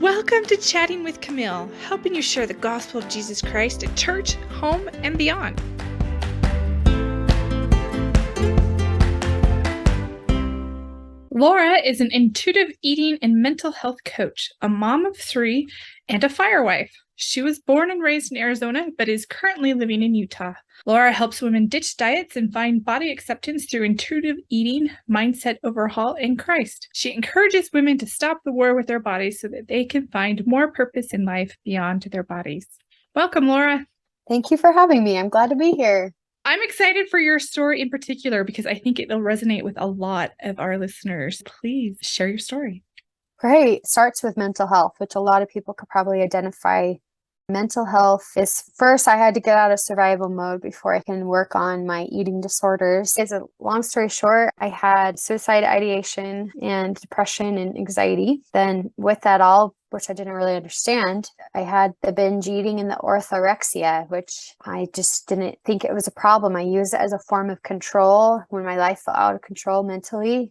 Welcome to Chatting with Camille, helping you share the gospel of Jesus Christ at church, home, and beyond. Laura is an intuitive eating and mental health coach, a mom of 3, and a firewife. She was born and raised in Arizona, but is currently living in Utah. Laura helps women ditch diets and find body acceptance through intuitive eating, mindset overhaul, and Christ. She encourages women to stop the war with their bodies so that they can find more purpose in life beyond their bodies. Welcome, Laura. Thank you for having me. I'm glad to be here. I'm excited for your story in particular because I think it'll resonate with a lot of our listeners. Please share your story. Great. Starts with mental health, which a lot of people could probably identify. Mental health is first, I had to get out of survival mode before I can work on my eating disorders. It's a long story short, I had suicide ideation and depression and anxiety. Then with that all, which I didn't really understand, I had the binge eating and the orthorexia, which I just didn't think it was a problem. I used it as a form of control when my life felt out of control mentally.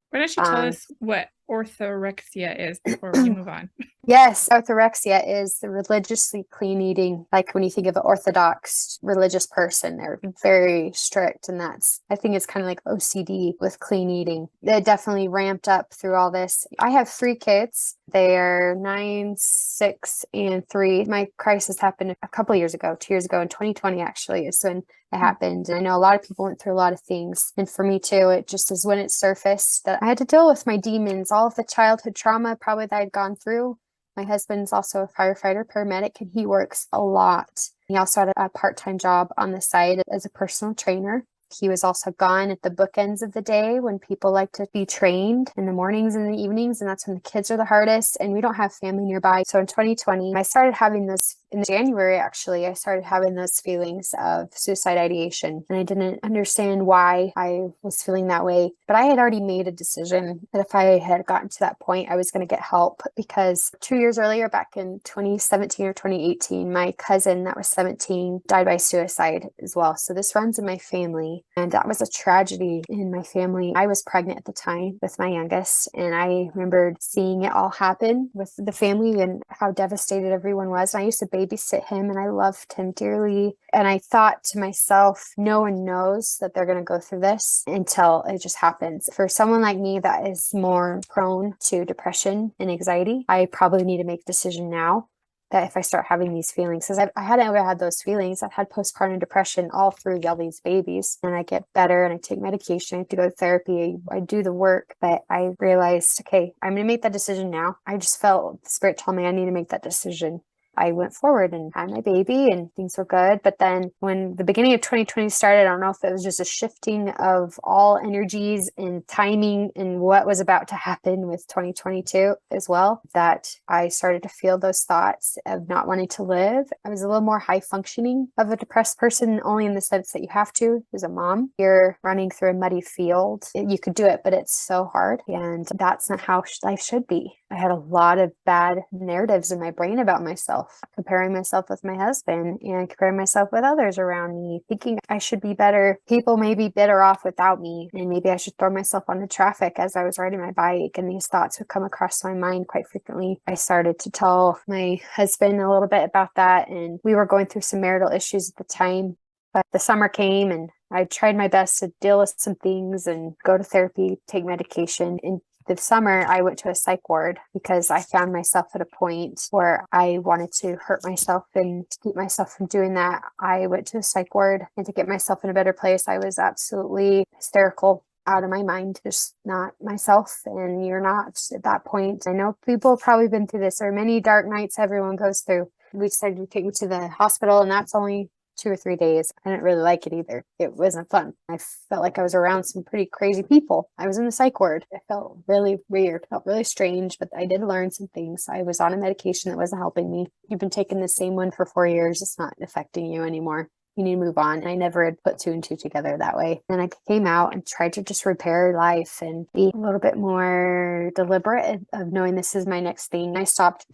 Why don't you tell us what orthorexia is before we move on? Yes, orthorexia is the religiously clean eating. Like when you think of an Orthodox religious person, they're very strict. And I think it's kind of like OCD with clean eating. It definitely ramped up through all this. I have 3 kids. They are 9, 6, and 3. My crisis happened a couple of years ago, 2 years ago in 2020, actually, is when it happened. And I know a lot of people went through a lot of things. And for me too, it just is when it surfaced that I had to deal with my demons, all of the childhood trauma probably that I'd gone through. My husband's also a firefighter, paramedic, and he works a lot. He also had a part-time job on the side as a personal trainer. He was also gone at the bookends of the day when people like to be trained in the mornings and the evenings, and that's when the kids are the hardest, and we don't have family nearby. So in 2020, I started having those, in January actually, I started having those feelings of suicide ideation, and I didn't understand why I was feeling that way. But I had already made a decision that if I had gotten to that point, I was going to get help, because 2 years earlier, back in 2017 or 2018, my cousin that was 17 died by suicide as well. So this runs in my family. And that was a tragedy in my family. I was pregnant at the time with my youngest, and I remembered seeing it all happen with the family and how devastated everyone was. And I used to babysit him, and I loved him dearly. And I thought to myself, no one knows that they're going to go through this until it just happens. For someone like me that is more prone to depression and anxiety, I probably need to make a decision now that if I start having these feelings, because I hadn't ever had those feelings. I've had postpartum depression all through all these babies, and I get better and I take medication. I have to go to therapy. I do the work, but I realized, okay, I'm going to make that decision now. I just felt the spirit told me I need to make that decision. I went forward and had my baby and things were good. But then when the beginning of 2020 started, I don't know if it was just a shifting of all energies and timing and what was about to happen with 2022 as well, that I started to feel those thoughts of not wanting to live. I was a little more high functioning of a depressed person, only in the sense that you have to as a mom. You're running through a muddy field. You could do it, but it's so hard. And that's not how life should be. I had a lot of bad narratives in my brain about myself, comparing myself with my husband and comparing myself with others around me, thinking I should be better. People may be better off without me, and maybe I should throw myself onto traffic as I was riding my bike. And these thoughts would come across my mind quite frequently. I started to tell my husband a little bit about that, and we were going through some marital issues at the time. But the summer came, and I tried my best to deal with some things and go to therapy, take medication. And this summer, I went to a psych ward because I found myself at a point where I wanted to hurt myself, and to keep myself from doing that, I went to a psych ward, and to get myself in a better place, I was absolutely hysterical, out of my mind, just not myself. And you're not at that point. I know people have probably been through this. There are many dark nights everyone goes through. We decided to take me to the hospital, and that's only 2 or 3 days. I didn't really like it either. It wasn't fun. I felt like I was around some pretty crazy people. I was in the psych ward. I felt really weird, felt really strange, but I did learn some things. I was on a medication that wasn't helping me. You've been taking the same one for 4 years. It's not affecting you anymore. you need to move on. And I never had put two and two together that way. And I came out and tried to just repair life and be a little bit more deliberate of knowing this is my next thing. I stopped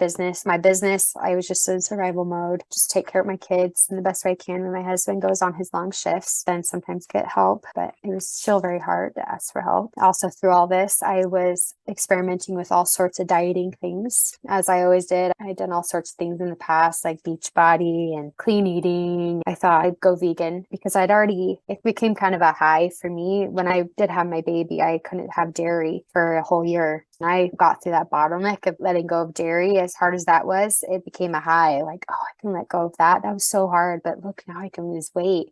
my business. I was just in survival mode, just take care of my kids in the best way I can when my husband goes on his long shifts, and sometimes get help, but it was still very hard to ask for help. Also, through all this, I was experimenting with all sorts of dieting things, as I always did. I had done all sorts of things in the past, like Beachbody and clean eating. I thought I'd go vegan because it became kind of a high for me. When I did have my baby, I couldn't have dairy for a whole year. And I got through that bottleneck of letting go of dairy. As hard as that was, it became a high. Like, oh, I can let go of that. That was so hard, but look, now I can lose weight.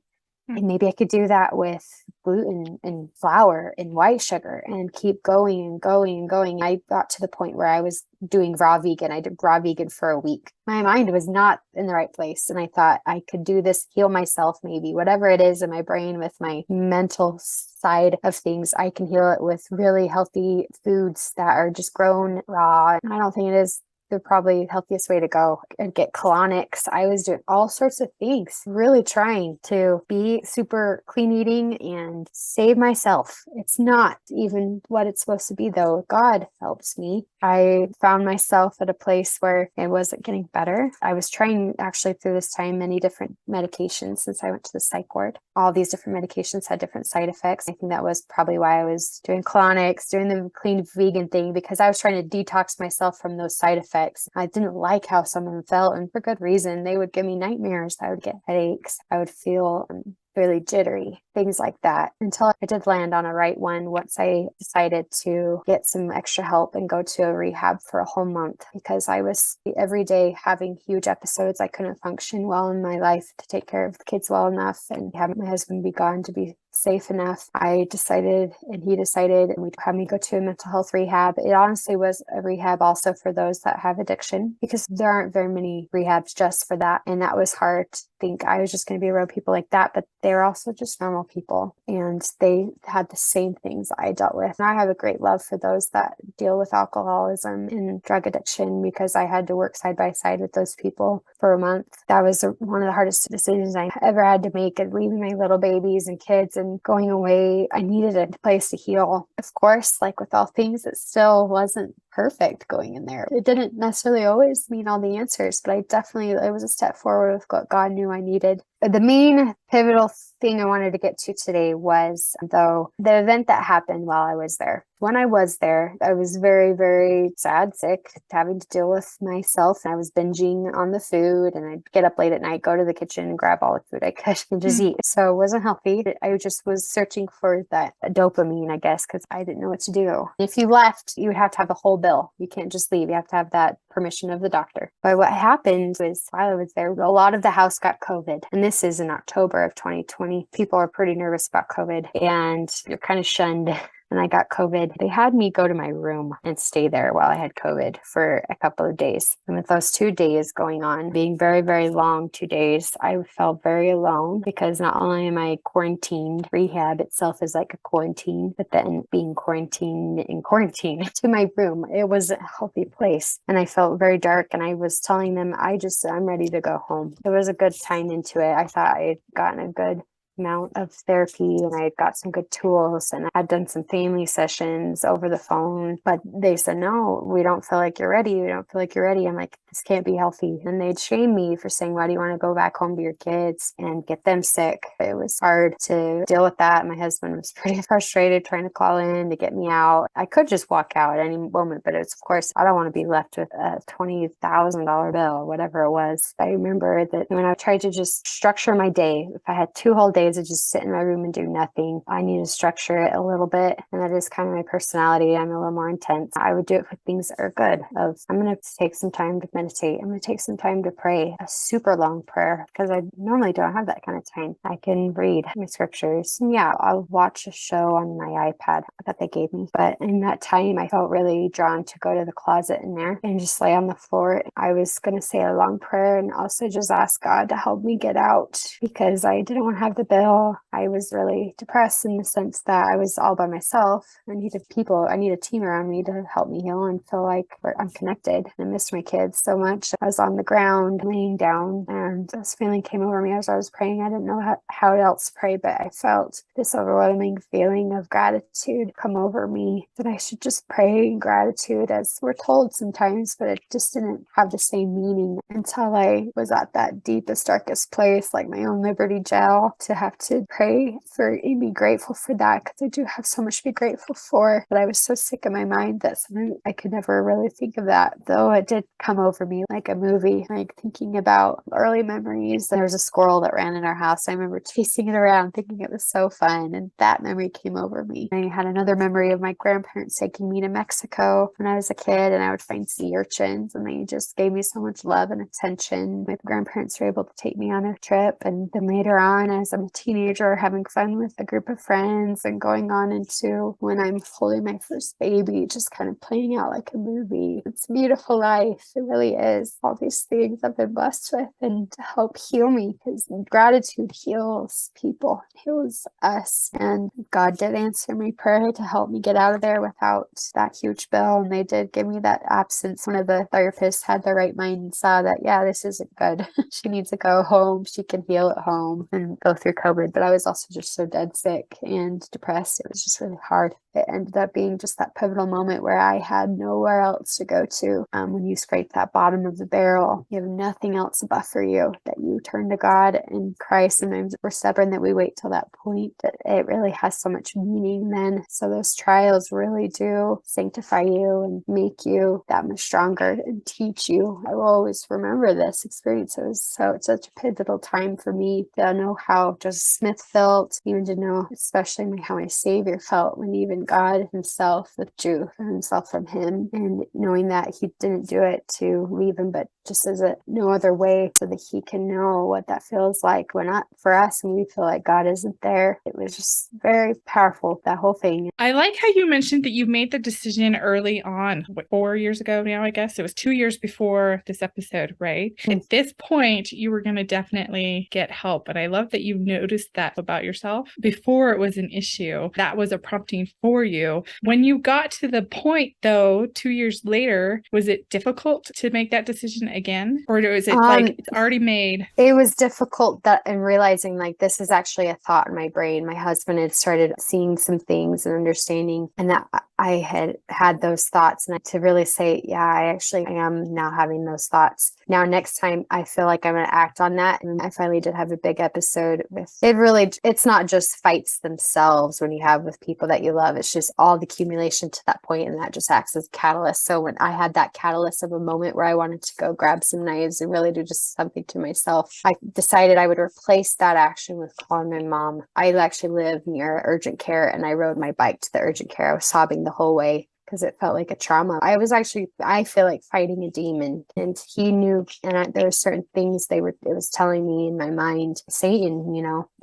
And maybe I could do that with gluten and flour and white sugar and keep going and going and going. I got to the point where I was doing raw vegan. I did raw vegan for a week. My mind was not in the right place. And I thought I could do this, heal myself, maybe whatever it is in my brain with my mental side of things. I can heal it with really healthy foods that are just grown raw. I don't think it is the probably healthiest way to go and get colonics. I was doing all sorts of things, really trying to be super clean eating and save myself. It's not even what it's supposed to be, though. God helps me. I found myself at a place where it wasn't getting better. I was trying actually through this time many different medications since I went to the psych ward. All these different medications had different side effects. I think that was probably why I was doing colonics, doing the clean vegan thing, because I was trying to detox myself from those side effects. I didn't like how some of them felt, and for good reason. They would give me nightmares. I would get headaches. I would feel really jittery, things like that, until I did land on a right one once I decided to get some extra help and go to a rehab for a whole month, because I was every day having huge episodes. I couldn't function well in my life to take care of the kids well enough and have my husband be gone to be safe enough. I decided, and he decided, and we had me go to a mental health rehab. It honestly was a rehab also for those that have addiction, because there aren't very many rehabs just for that. And that was hard to think I was just going to be around people like that, but they were also just normal people, and they had the same things I dealt with. And I have a great love for those that deal with alcoholism and drug addiction, because I had to work side by side with those people for a month. That was one of the hardest decisions I ever had to make, and leaving my little babies and kids and going away. I needed a place to heal. Of course, like with all things, it still wasn't perfect going in there. It didn't necessarily always mean all the answers, but it was a step forward with what God knew I needed. The main pivotal thing I wanted to get to today was, though, the event that happened while I was there. When I was there, I was very, very sad, sick, having to deal with myself. I was binging on the food, and I'd get up late at night, go to the kitchen and grab all the food I could and just eat. So it wasn't healthy. I just was searching for that dopamine, I guess, because I didn't know what to do. If you left, you would have to have the whole bill. You can't just leave. You have to have that permission of the doctor. But what happened was, while I was there, a lot of the house got COVID. And this is in October of 2020. People are pretty nervous about COVID, and you're kind of shunned. And I got COVID. They had me go to my room and stay there while I had COVID for a couple of days. And with those 2 days going on, being very, very long 2 days, I felt very alone, because not only am I quarantined, rehab itself is like a quarantine, but then being quarantined in quarantine to my room, it wasn't a healthy place. And I felt very dark, and I was telling them, I'm ready to go home. It was a good time into it. I thought I had gotten a good amount of therapy, and I got some good tools, and I'd done some family sessions over the phone, but they said, no, we don't feel like you're ready. We don't feel like you're ready. I'm like, this can't be healthy. And they'd shame me for saying, why do you want to go back home to your kids and get them sick? It was hard to deal with that. My husband was pretty frustrated trying to call in to get me out. I could just walk out at any moment, but it's, of course, I don't want to be left with a $20,000 bill, whatever it was. I remember that when I tried to just structure my day, if I had 2 whole days of just sit in my room and do nothing, I need to structure it a little bit. And that is kind of my personality. I'm a little more intense. I would do it for things that are good. I'm going to take some time to meditate. I'm going to take some time to pray a super long prayer, because I normally don't have that kind of time. I can read my scriptures. And yeah, I'll watch a show on my iPad that they gave me. But in that time, I felt really drawn to go to the closet in there and just lay on the floor. I was going to say a long prayer and also just ask God to help me get out, because I didn't want to have the bill. I was really depressed in the sense that I was all by myself. I need a team around me to help me heal and feel like I'm connected. I missed my kids. So so much. I was on the ground, laying down, and this feeling came over me as I was praying. I didn't know how else to pray, but I felt this overwhelming feeling of gratitude come over me, that I should just pray in gratitude as we're told sometimes, but it just didn't have the same meaning until I was at that deepest, darkest place, like my own Liberty Jail, to have to pray for and be grateful for that, because I do have so much to be grateful for. But I was so sick in my mind that sometimes I could never really think of that, though it did come over me like a movie, like thinking about early memories. There was a squirrel that ran in our house. I remember chasing it around, thinking it was so fun, and that memory came over me. I had another memory of my grandparents taking me to Mexico when I was a kid, and I would find sea urchins, and they just gave me so much love and attention. My grandparents were able to take me on a trip, and then later on, as I'm a teenager, having fun with a group of friends, and going on into when I'm holding my first baby, just kind of playing out like a movie. It's a beautiful life. It really is. All these things I've been blessed with, and to help heal me, because gratitude heals people, heals us. And God did answer my prayer to help me get out of there without that huge bill. And they did give me that absence. One of the therapists had the right mind and saw that, yeah, this isn't good. She needs to go home. She can heal at home and go through COVID. But I was also just so dead sick and depressed. It was just really hard. It ended up being just that pivotal moment where I had nowhere else to go to. When you scrape that bottom of the barrel, you have nothing else to buffer you, that you turn to God and Christ. Sometimes we're stubborn that we wait till that point, but it really has so much meaning then. So those trials really do sanctify you and make you that much stronger and teach you. I will always remember this experience. It was such a pivotal time for me to know how Joseph Smith felt, even to know especially how my Savior felt when even God himself withdrew himself from him, and knowing that he didn't do it to leave him, but just as no other way, so that he can know what that feels like when not for us and we feel like God isn't there. It was just very powerful, that whole thing. I like how you mentioned that you made the decision early on, 4 years ago now, I guess. It was 2 years before this episode, right? At this point, you were going to definitely get help. And I love that you noticed that about yourself before it was an issue. That was a prompting for you. When you got to the point, though, 2 years later, was it difficult to make that decision again? Or was it like it's already made? It was difficult that and realizing like this is actually a thought in my brain. My husband had started seeing some things and understanding, and that I had those thoughts, and to really say, yeah, I am now having those thoughts. Now, next time I feel like I'm going to act on that. And I finally did have a big episode with it. It's not just fights themselves when you have with people that you love. It's just all the accumulation to that point, and that just acts as catalyst. So when I had that catalyst of a moment where I wanted to go grab some knives and really do just something to myself, I decided I would replace that action with calling my mom. I actually live near urgent care, and I rode my bike to the urgent care. I was sobbing the whole way because it felt like a trauma. I feel like fighting a demon, and he knew, and there were certain things it was telling me in my mind, Satan,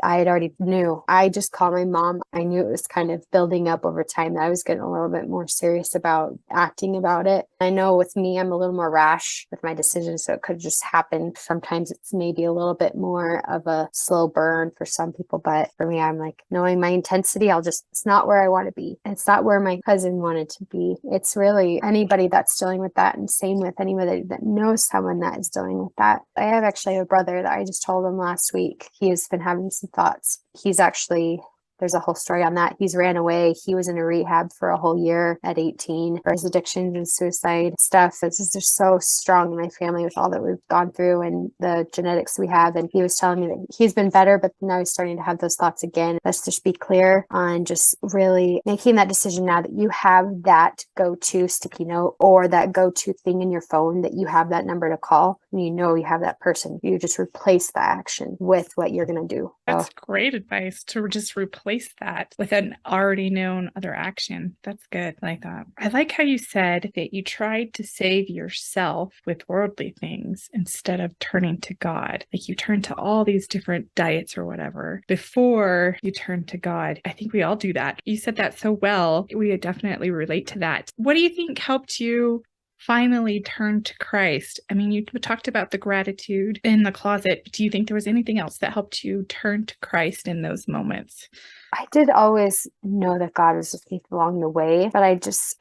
I had already knew. I just called my mom. I knew it was kind of building up over time, that I was getting a little bit more serious about acting about it. I know with me, I'm a little more rash with my decisions, so it could just happen. Sometimes it's maybe a little bit more of a slow burn for some people, but for me, I'm like, knowing my intensity, it's not where I want to be. It's not where my cousin wanted to be. It's really anybody that's dealing with that, and same with anybody that knows someone that is dealing with that. I have actually a brother that I just told him last week. He has been having some thoughts. There's a whole story on that. He's ran away. He was in a rehab for a whole year at 18 for his addiction and suicide stuff. It's just so strong in my family with all that we've gone through and the genetics we have. And he was telling me that he's been better, but now he's starting to have those thoughts again. Let's just be clear on just really making that decision now that you have that go-to sticky note or that go-to thing in your phone, that you have that number to call and you have that person. You just replace the action with what you're going to do. That's great advice, to just replace that with an already known other action. That's good. I like that. I like how you said that you tried to save yourself with worldly things instead of turning to God. Like you turned to all these different diets or whatever before you turned to God. I think we all do that. You said that so well. We definitely relate to that. What do you think helped you finally turn to Christ? I mean, you talked about the gratitude in the closet. Do you think there was anything else that helped you turn to Christ in those moments? I did always know that God was with me along the way, but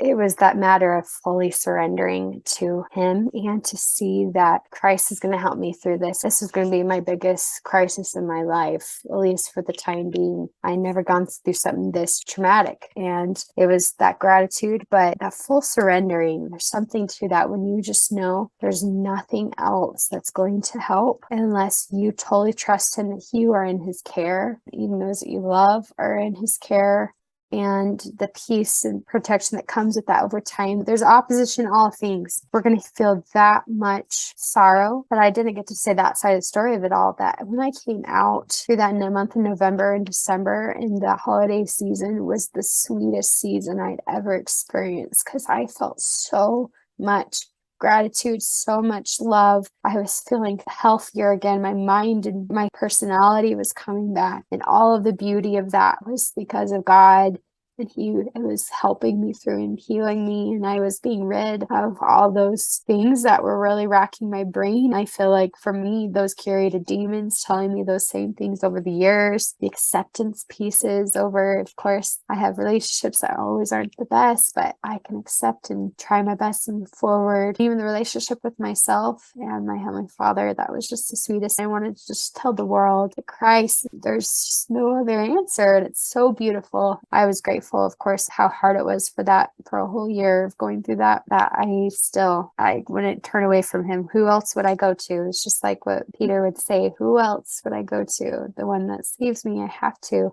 it was that matter of fully surrendering to Him and to see that Christ is going to help me through this. This is going to be my biggest crisis in my life, at least for the time being. I never gone through something this traumatic, and it was that gratitude, but that full surrendering. There's something to that when you just know there's nothing else that's going to help unless you totally trust Him that you are in His care, even those that you love are in His care, and the peace and protection that comes with that over time. There's opposition in all things. We're going to feel that much sorrow, but I didn't get to say that side of the story of it all, that when I came out through that month of November and December in the holiday season was the sweetest season I'd ever experienced, because I felt so much gratitude, so much love. I was feeling healthier again. My mind and my personality was coming back. And all of the beauty of that was because of God. And it was helping me through and healing me. And I was being rid of all those things that were really racking my brain. I feel like for me, those carried a demons telling me those same things over the years. The acceptance pieces over, of course, I have relationships that always aren't the best, but I can accept and try my best and move forward. Even the relationship with myself and my Heavenly Father, that was just the sweetest. I wanted to just tell the world that Christ, there's just no other answer. And it's so beautiful. I was grateful, of course, how hard it was for a whole year of going through that I wouldn't turn away from Him. Who else would I go to? It's just like what Peter would say, who else would I go to? The one that saves me, I have to.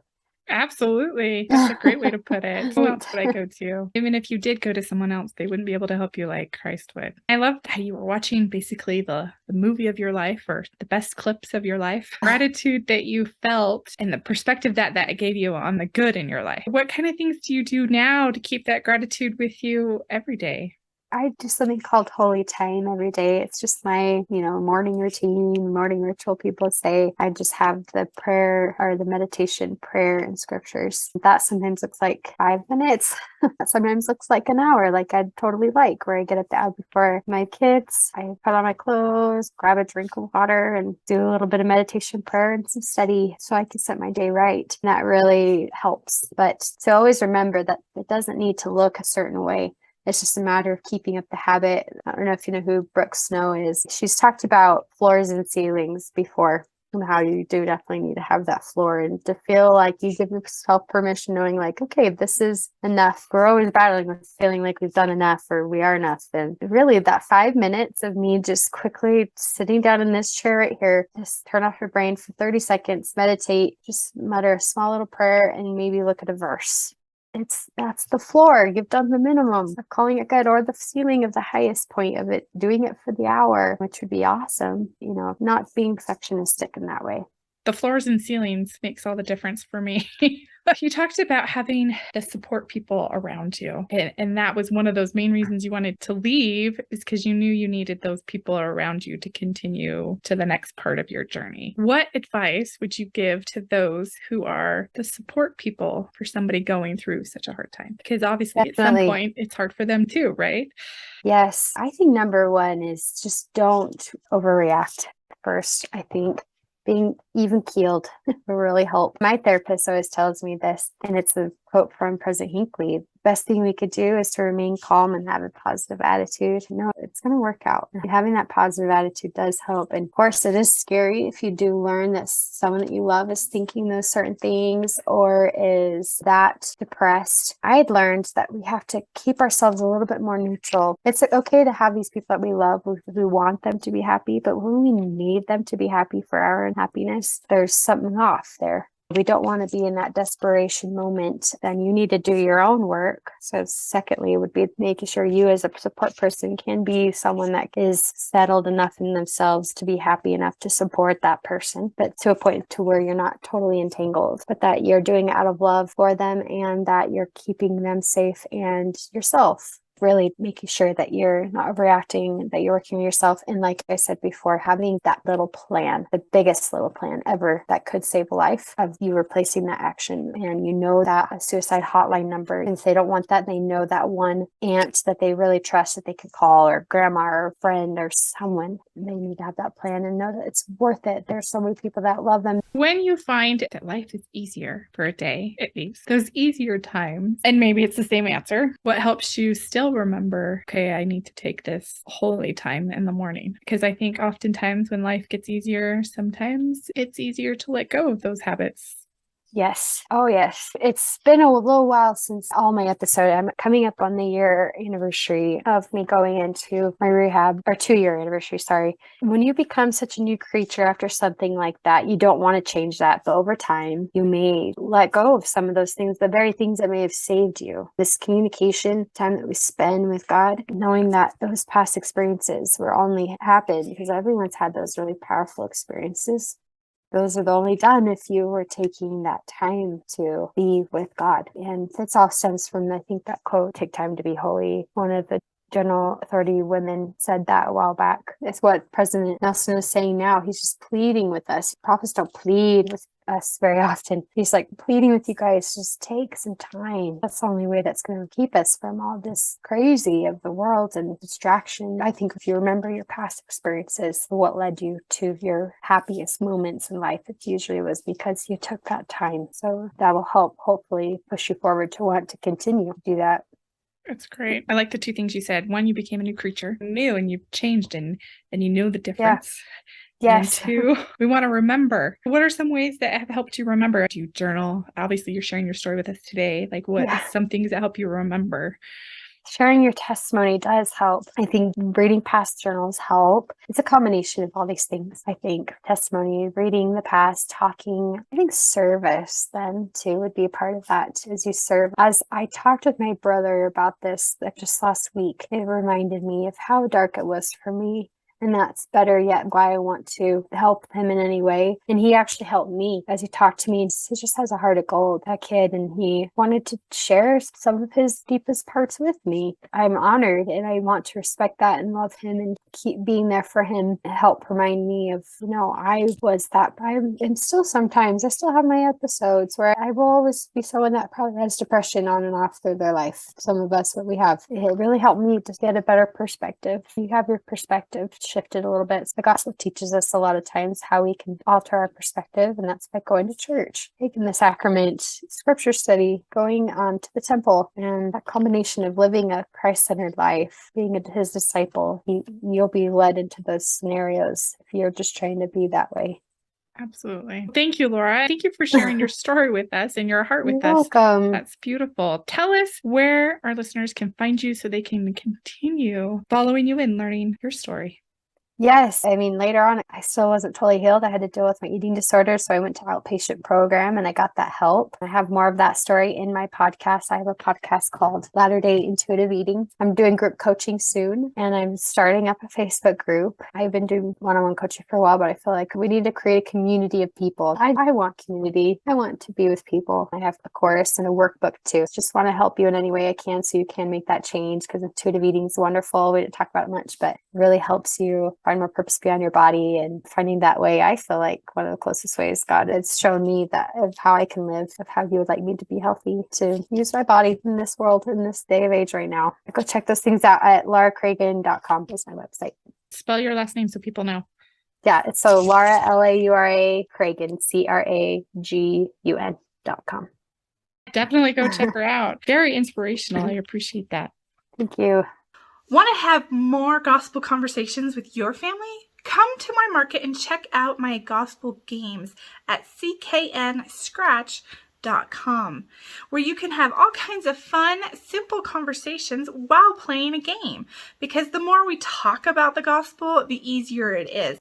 Absolutely. That's a great way to put it. Who else would I go to? Even if you did go to someone else, they wouldn't be able to help you like Christ would. I loved how you were watching basically the movie of your life, or the best clips of your life. Gratitude that you felt and the perspective that gave you on the good in your life. What kind of things do you do now to keep that gratitude with you every day? I do something called holy time every day. It's just my, morning routine, morning ritual. People say I just have the prayer or the meditation prayer and scriptures. That sometimes looks like 5 minutes. That sometimes looks like an hour, like I'd totally like, where I get up the hour before my kids. I put on my clothes, grab a drink of water, and do a little bit of meditation prayer and some study so I can set my day right. And that really helps. But to always remember that it doesn't need to look a certain way. It's just a matter of keeping up the habit. I don't know if you know who Brooke Snow is. She's talked about floors and ceilings before, and how you do definitely need to have that floor, and to feel like you give yourself permission, knowing like, okay, this is enough. We're always battling with feeling like we've done enough or we are enough. And really that 5 minutes of me just quickly sitting down in this chair right here, just turn off your brain for 30 seconds, meditate, just mutter a small little prayer, and maybe look at a verse. That's the floor. You've done the minimum of calling it good, or the ceiling of the highest point of it, doing it for the hour, which would be awesome. Not being perfectionistic in that way. The floors and ceilings makes all the difference for me. You talked about having to support people around you. And that was one of those main reasons you wanted to leave, is because you knew you needed those people around you to continue to the next part of your journey. What advice would you give to those who are the support people for somebody going through such a hard time? Because obviously Definitely. At some point it's hard for them too, right? Yes. I think number one is just don't overreact first. I think being even keeled will really help. My therapist always tells me this, and it's a quote from President Hinckley. Best thing we could do is to remain calm and have a positive attitude. No, it's going to work out. Having that positive attitude does help. And of course, it is scary if you do learn that someone that you love is thinking those certain things or is that depressed. I had learned that we have to keep ourselves a little bit more neutral. It's okay to have these people that we love. We want them to be happy, but when we need them to be happy for our own happiness, there's something off there. We don't want to be in that desperation moment. Then you need to do your own work. So secondly, it would be making sure you as a support person can be someone that is settled enough in themselves to be happy enough to support that person, but to a point to where you're not totally entangled, but that you're doing it out of love for them and that you're keeping them safe and yourself. really making sure that you're not overreacting, that you're working on yourself. And like I said before, having that little plan, the biggest little plan ever that could save a life, of you replacing that action. And you know that a suicide hotline number, and if they don't want that, they know that one aunt that they really trust that they could call, or grandma or friend or someone. They need to have that plan and know that it's worth it. There's so many people that love them. When you find that life is easier for a day, at least, those easier times, and maybe it's the same answer, what helps you still remember, okay, I need to take this holy time in the morning? Because I think oftentimes when life gets easier, sometimes it's easier to let go of those habits. Yes. Oh, yes. It's been a little while since all my episode. I'm coming up on the year anniversary of me going into my rehab, or 2-year anniversary, sorry. When you become such a new creature after something like that, you don't want to change that. But over time, you may let go of some of those things, the very things that may have saved you. This communication time that we spend with God, knowing that those past experiences were only happened because everyone's had those really powerful experiences. Those are only done if you were taking that time to be with God. And this all stems from, I think, that quote, "Take time to be holy." One of the General Authority women said that a while back. It's what President Nelson is saying now. He's just pleading with us. Prophets don't plead with us very often. He's like pleading with you guys, just take some time. That's the only way that's going to keep us from all this crazy of the world and distraction. I think if you remember your past experiences, what led you to your happiest moments in life, it usually was because you took that time. So that will help hopefully push you forward to want to continue to do that. That's great. I like the two things you said. One, you became a new creature, new, and you've changed, and you know the difference. Yes. And two, we want to remember. What are some ways that have helped you remember? Do you journal? Obviously, you're sharing your story with us today. Like, what are some things that help you remember? Sharing your testimony does help. I think reading past journals help. It's a combination of all these things. I think testimony, reading the past, talking. I think service then too would be a part of that as you serve. As I talked with my brother about this just last week, it reminded me of how dark it was for me. And that's better yet why I want to help him in any way. And he actually helped me as he talked to me. He just has a heart of gold, that kid. And he wanted to share some of his deepest parts with me. I'm honored and I want to respect that and love him and keep being there for him. Help remind me of, I was that. And still sometimes I still have my episodes where I will always be someone that probably has depression on and off through their life. Some of us, what we have. It really helped me to get a better perspective. You have your perspective shifted a little bit. The gospel teaches us a lot of times how we can alter our perspective, and that's by going to church, taking the sacrament, scripture study, going to the temple, and that combination of living a Christ-centered life, being his disciple. You'll be led into those scenarios if you're just trying to be that way. Absolutely. Thank you, Laura. Thank you for sharing your story with us and your heart with You're us. welcome. That's beautiful. Tell us where our listeners can find you so they can continue following you and learning your story. Yes. I mean, later on, I still wasn't totally healed. I had to deal with my eating disorder. So I went to outpatient program and I got that help. I have more of that story in my podcast. I have a podcast called Latter-day Intuitive Eating. I'm doing group coaching soon and I'm starting up a Facebook group. I've been doing one-on-one coaching for a while, but I feel like we need to create a community of people. I want community. I want to be with people. I have a course and a workbook too. Just want to help you in any way I can so you can make that change, because intuitive eating is wonderful. We didn't talk about it much, but it really helps you find more purpose beyond your body, and finding that way. I feel like one of the closest ways God has shown me that of how I can live, of how he would like me to be healthy, to use my body in this world, in this day of age right now. Go check those things out at lauracragun.com is my website. Spell your last name so people know. Yeah, it's so Laura, Laura Cragun, CRAGUN.com. Definitely go check her out. Very inspirational. I appreciate that. Thank you. Want to have more gospel conversations with your family? Come to my market and check out my gospel games at cknscratch.com, where you can have all kinds of fun, simple conversations while playing a game. Because the more we talk about the gospel, the easier it is.